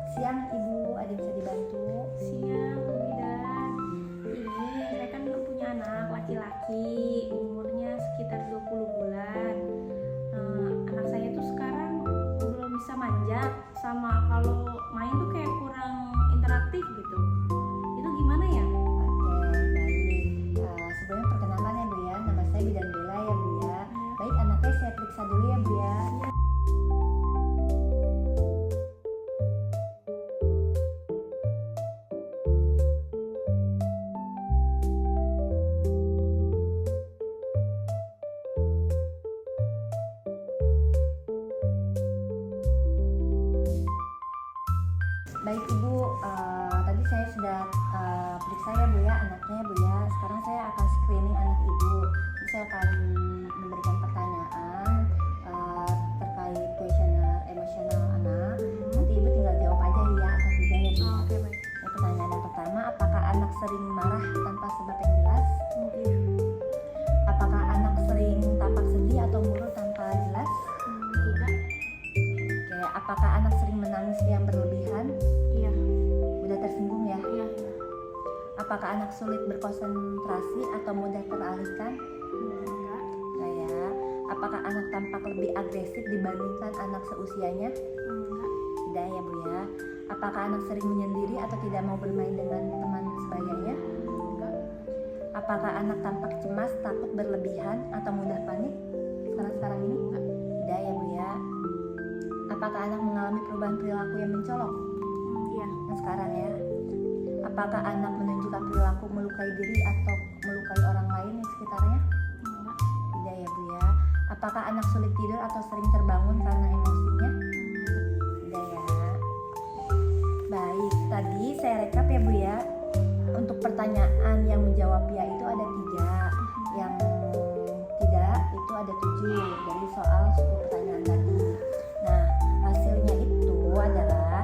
Siang Ibu, ada yang bisa dibantu? Siang, Bu Bidan. Ini saya kan punya anak laki-laki, umurnya sekitar 20 bulan. Anak saya tuh sekarang belum bisa manjat, sama kalau main tuh kayak kurang interaktif gitu. Itu gimana ya? Oke, baik. Sebelumnya perkenalkan ya Bu ya, nama saya Bidan Bella ya Bu ya. Baik, anaknya saya periksa dulu ya Bu ya. Baik Ibu, tadi saya sudah periksa ya Bu ya anaknya ya Bu ya. Sekarang saya akan screening anak Ibu. Jadi saya akan memberikan pertanyaan terkait kuesioner emosional anak. Nanti Ibu tinggal jawab aja iya atau tidak ya Bu. Oke, baik. Ini pertanyaan yang pertama, apakah anak sering marah tanpa sebab yang jelas? Iya. Apakah anak sering tampak sedih atau murung tanpa jelas? Tidak. Oke, apakah anak sering menangis yang berlebihan? Iya. Mudah tersinggung ya? Iya. Apakah anak sulit berkonsentrasi atau mudah teralihkan? Enggak. Nah ya. Apakah anak tampak lebih agresif dibandingkan anak seusianya? Enggak. Tidak ya Bu ya. Apakah anak sering menyendiri atau tidak mau bermain dengan teman sebayanya? Enggak. Apakah anak tampak cemas, takut berlebihan atau mudah panik? Sekarang ini? Enggak. Tidak ya Bu ya. Apakah anak mengalami perubahan perilaku yang mencolok? Iya. Nah sekarang ya. Apakah anak menunjukkan perilaku melukai diri atau melukai orang lain di sekitarnya? Enggak. Tidak ya Bu ya. Apakah anak sulit tidur atau sering terbangun karena emosinya? Tidak ya. Baik, tadi saya rekap ya Bu ya. Untuk pertanyaan yang menjawab ya itu ada 3, yang tidak itu ada 7 dari soal 10 pertanyaan tadi. Nah, hasilnya itu adalah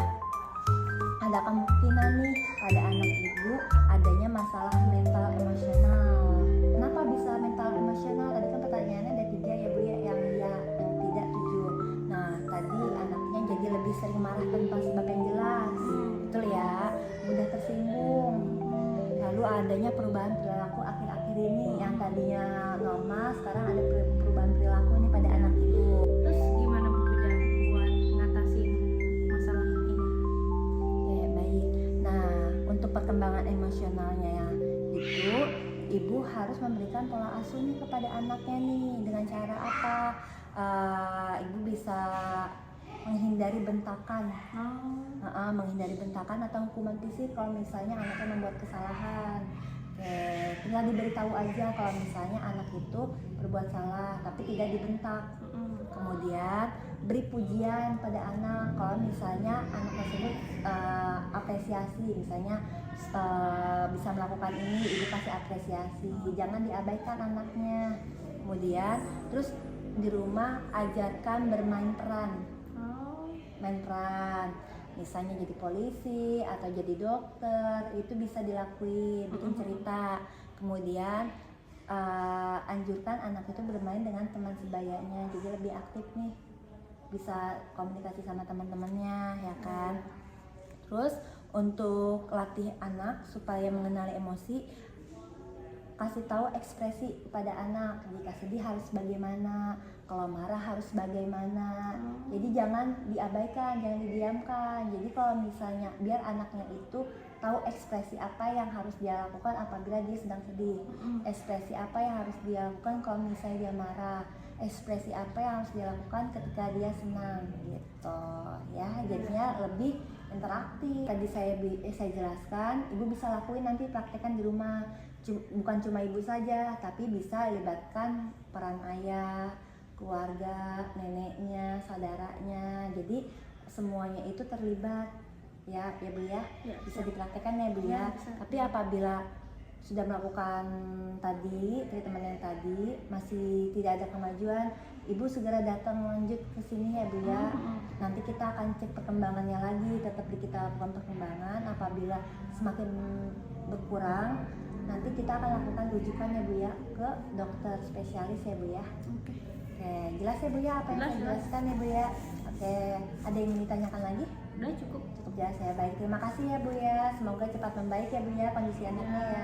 ada kemungkinan nih pada anak Ibu adanya masalah mental emosional. Kenapa bisa mental emosional? Tadi kan pertanyaannya ada 3 ya Bu ya, yang ya, yang tidak 7. Nah, tadi anaknya jadi lebih sering marah tanpa sebab yang jelas. Betul ya, mudah tersinggung. Lalu adanya perubahan perilaku akhir-akhir ini yang tadinya normal, sekarang ada perubahan perilaku nih pada anak Ibu. Terus gimana Bu Bidan buat ngatasin masalah ini? Ya, baik. Nah, untuk perkembangan emosionalnya ya, itu Ibu harus memberikan pola asuh nih kepada anaknya nih. Dengan cara apa? Ibu bisa menghindari bentakan. Menghindari bentakan atau hukuman fisik kalau misalnya anaknya membuat kesalahan. Tinggal diberitahu aja kalau misalnya anak itu berbuat salah, tapi tidak dibentak. Kemudian beri pujian pada anak kalau misalnya anak tersebut apresiasi, misalnya bisa melakukan ini, ibu kasih apresiasi, jangan diabaikan anaknya. Kemudian terus di rumah ajarkan bermain peran, main peran, misalnya jadi polisi atau jadi dokter, itu bisa dilakuin, bikin cerita. Kemudian anjurkan anak itu bermain dengan teman sebayanya, jadi lebih aktif nih, bisa komunikasi sama teman-temannya ya kan. Terus untuk latih anak supaya mengenali emosi, kasih tahu ekspresi kepada anak. Jika sedih harus bagaimana, kalau marah harus bagaimana. Jadi jangan diabaikan, jangan didiamkan. Jadi kalau misalnya biar anaknya itu tahu ekspresi apa yang harus dia lakukan apabila dia sedang sedih, ekspresi apa yang harus dia lakukan kalau misalnya dia marah, ekspresi apa yang harus dia lakukan ketika dia senang gitu ya. Jadinya lebih interaktif. Tadi saya jelaskan, ibu bisa lakuin nanti praktekkan di rumah. Bukan cuma ibu saja, tapi bisa libatkan peran ayah, keluarga, neneknya, saudaranya. Jadi semuanya itu terlibat ya Bu ya. Bisa dipraktekkan ya Bu ya. Tapi apabila sudah melakukan tadi treatment yang tadi masih tidak ada kemajuan, ibu segera datang lanjut ke sini ya Bu ya. Nanti kita akan cek perkembangannya lagi, tetap kita lakukan perkembangan. Apabila semakin berkurang, nanti kita akan lakukan rujukan ya Bu ya ke dokter spesialis ya Bu ya. Oke, jelas ya Bu ya apa yang saya jelaskan ya Bu ya. Oke, ada yang ditanyakan lagi? Udah cukup. Cukup kerja saya baik. Terima kasih ya Bu ya. Semoga cepat membaik ya Bu ya kondisi anaknya ya.